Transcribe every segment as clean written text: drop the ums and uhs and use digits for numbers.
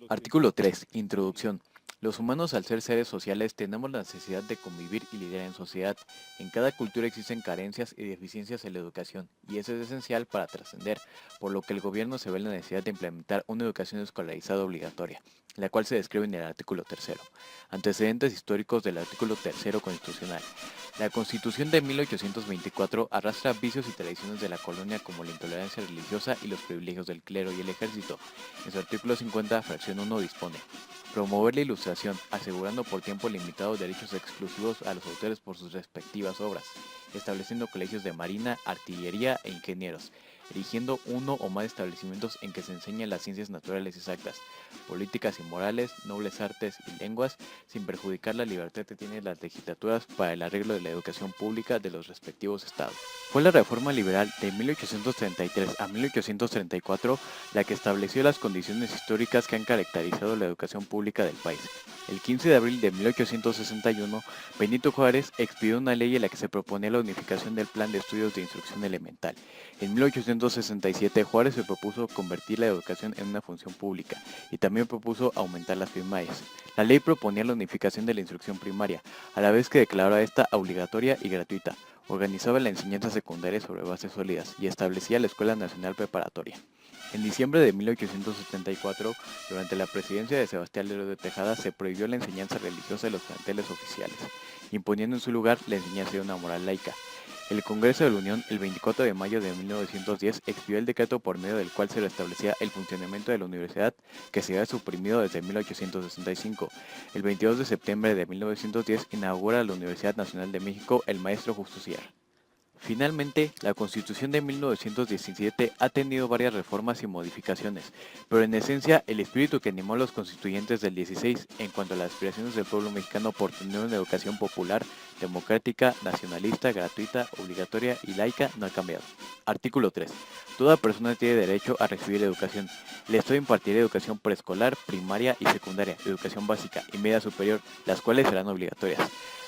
Artículo 3. Introducción. Los humanos, al ser seres sociales, tenemos la necesidad de convivir y lidiar en sociedad. En cada cultura existen carencias y deficiencias en la educación, y eso es esencial para trascender, por lo que el gobierno se ve la necesidad de implementar una educación escolarizada obligatoria, la cual se describe en el artículo 3. Antecedentes históricos del artículo 3 constitucional. La Constitución de 1824 arrastra vicios y tradiciones de la colonia como la intolerancia religiosa y los privilegios del clero y el ejército. En su artículo 50, fracción 1, dispone: promover la ilustración, asegurando por tiempo limitado derechos exclusivos a los autores por sus respectivas obras, estableciendo colegios de marina, artillería e ingenieros, erigiendo uno o más establecimientos en que se enseñan las ciencias naturales exactas, políticas y morales, nobles artes y lenguas, sin perjudicar la libertad que tienen las legislaturas para el arreglo de la educación pública de los respectivos estados. Fue la reforma liberal de 1833 a 1834 la que estableció las condiciones históricas que han caracterizado la educación pública del país. El 15 de abril de 1861, Benito Juárez expidió una ley en la que se proponía la unificación del plan de estudios de instrucción elemental. En 1867, Juárez se propuso convertir la educación en una función pública y también propuso aumentar las primarias. La ley proponía la unificación de la instrucción primaria, a la vez que declaraba esta obligatoria y gratuita, organizaba la enseñanza secundaria sobre bases sólidas y establecía la Escuela Nacional Preparatoria. En diciembre de 1874, durante la presidencia de Sebastián Lerdo de Tejada, se prohibió la enseñanza religiosa de los planteles oficiales, imponiendo en su lugar la enseñanza de una moral laica. El Congreso de la Unión, el 24 de mayo de 1910, expidió el decreto por medio del cual se restablecía el funcionamiento de la universidad, que se había suprimido desde 1865. El 22 de septiembre de 1910 inaugura la Universidad Nacional de México el maestro Justo Sierra. Finalmente, la Constitución de 1917 ha tenido varias reformas y modificaciones, pero en esencia el espíritu que animó a los constituyentes del 16 en cuanto a las aspiraciones del pueblo mexicano por tener una educación popular, democrática, nacionalista, gratuita, obligatoria y laica no ha cambiado. Artículo 3. Toda persona tiene derecho a recibir educación. El Estado impartirá educación preescolar, primaria y secundaria, educación básica y media superior, las cuales serán obligatorias.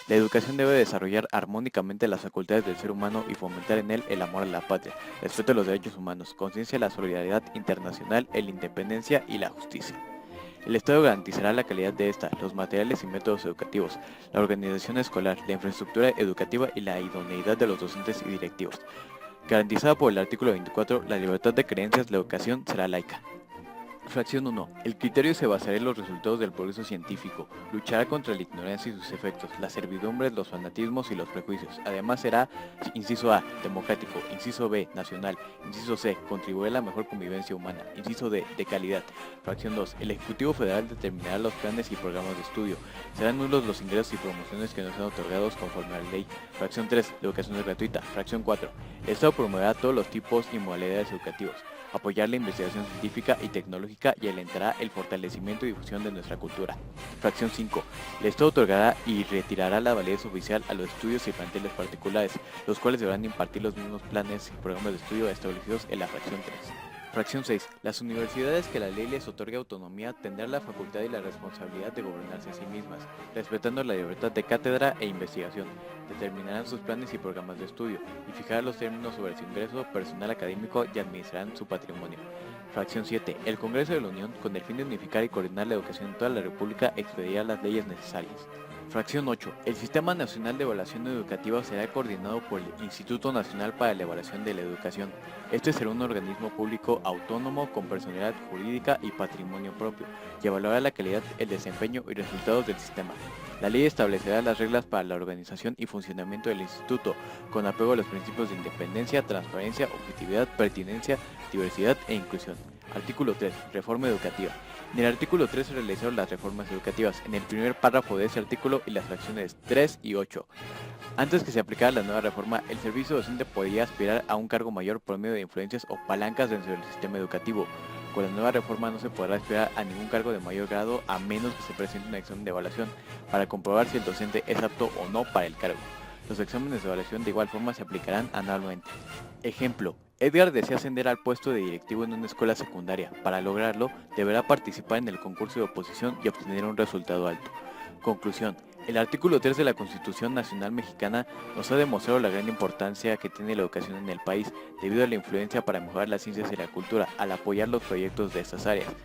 La educación debe desarrollar armónicamente las facultades del ser humano y fomentar en él el amor a la patria, el respeto a los derechos humanos, conciencia de la solidaridad internacional, la independencia y la justicia. El Estado garantizará la calidad de esta, los materiales y métodos educativos, la organización escolar, la infraestructura educativa y la idoneidad de los docentes y directivos. Garantizada por el artículo 24, la libertad de creencias, la educación será laica. Fracción 1. El criterio se basará en los resultados del progreso científico, luchará contra la ignorancia y sus efectos, la servidumbre, los fanatismos y los prejuicios. Además será, inciso A, democrático, inciso B, nacional, inciso C, contribuirá a la mejor convivencia humana, inciso D, de calidad. Fracción 2. El Ejecutivo Federal determinará los planes y programas de estudio. Serán nulos los ingresos y promociones que no sean otorgados conforme a la ley. Fracción 3. La educación es gratuita. Fracción 4. El Estado promoverá todos los tipos y modalidades educativos, apoyar la investigación científica y tecnológica y alentará el fortalecimiento y difusión de nuestra cultura. Fracción 5. El Estado otorgará y retirará la validez oficial a los estudios y planteles particulares, los cuales deberán impartir los mismos planes y programas de estudio establecidos en la fracción 3. Fracción 6. Las universidades que la ley les otorgue autonomía tendrán la facultad y la responsabilidad de gobernarse a sí mismas, respetando la libertad de cátedra e investigación. Determinarán sus planes y programas de estudio y fijarán los términos sobre su ingreso, personal académico y administrarán su patrimonio. Fracción 7. El Congreso de la Unión, con el fin de unificar y coordinar la educación en toda la República, expedirá las leyes necesarias. Fracción 8. El Sistema Nacional de Evaluación Educativa será coordinado por el Instituto Nacional para la Evaluación de la Educación. Este será un organismo público autónomo con personalidad jurídica y patrimonio propio, y evaluará la calidad, el desempeño y resultados del sistema. La ley establecerá las reglas para la organización y funcionamiento del instituto, con apego a los principios de independencia, transparencia, objetividad, pertinencia, diversidad e inclusión. Artículo 3. Reforma educativa. En el artículo 3 se realizaron las reformas educativas, en el primer párrafo de ese artículo y las fracciones 3 y 8. Antes que se aplicara la nueva reforma, el servicio docente podía aspirar a un cargo mayor por medio de influencias o palancas dentro del sistema educativo. Con la nueva reforma no se podrá aspirar a ningún cargo de mayor grado a menos que se presente un examen de evaluación para comprobar si el docente es apto o no para el cargo. Los exámenes de evaluación de igual forma se aplicarán anualmente. Ejemplo: Edgar desea ascender al puesto de directivo en una escuela secundaria. Para lograrlo, deberá participar en el concurso de oposición y obtener un resultado alto. Conclusión: el artículo 3 de la Constitución Nacional Mexicana nos ha demostrado la gran importancia que tiene la educación en el país, debido a la influencia para mejorar las ciencias y la cultura, al apoyar los proyectos de estas áreas.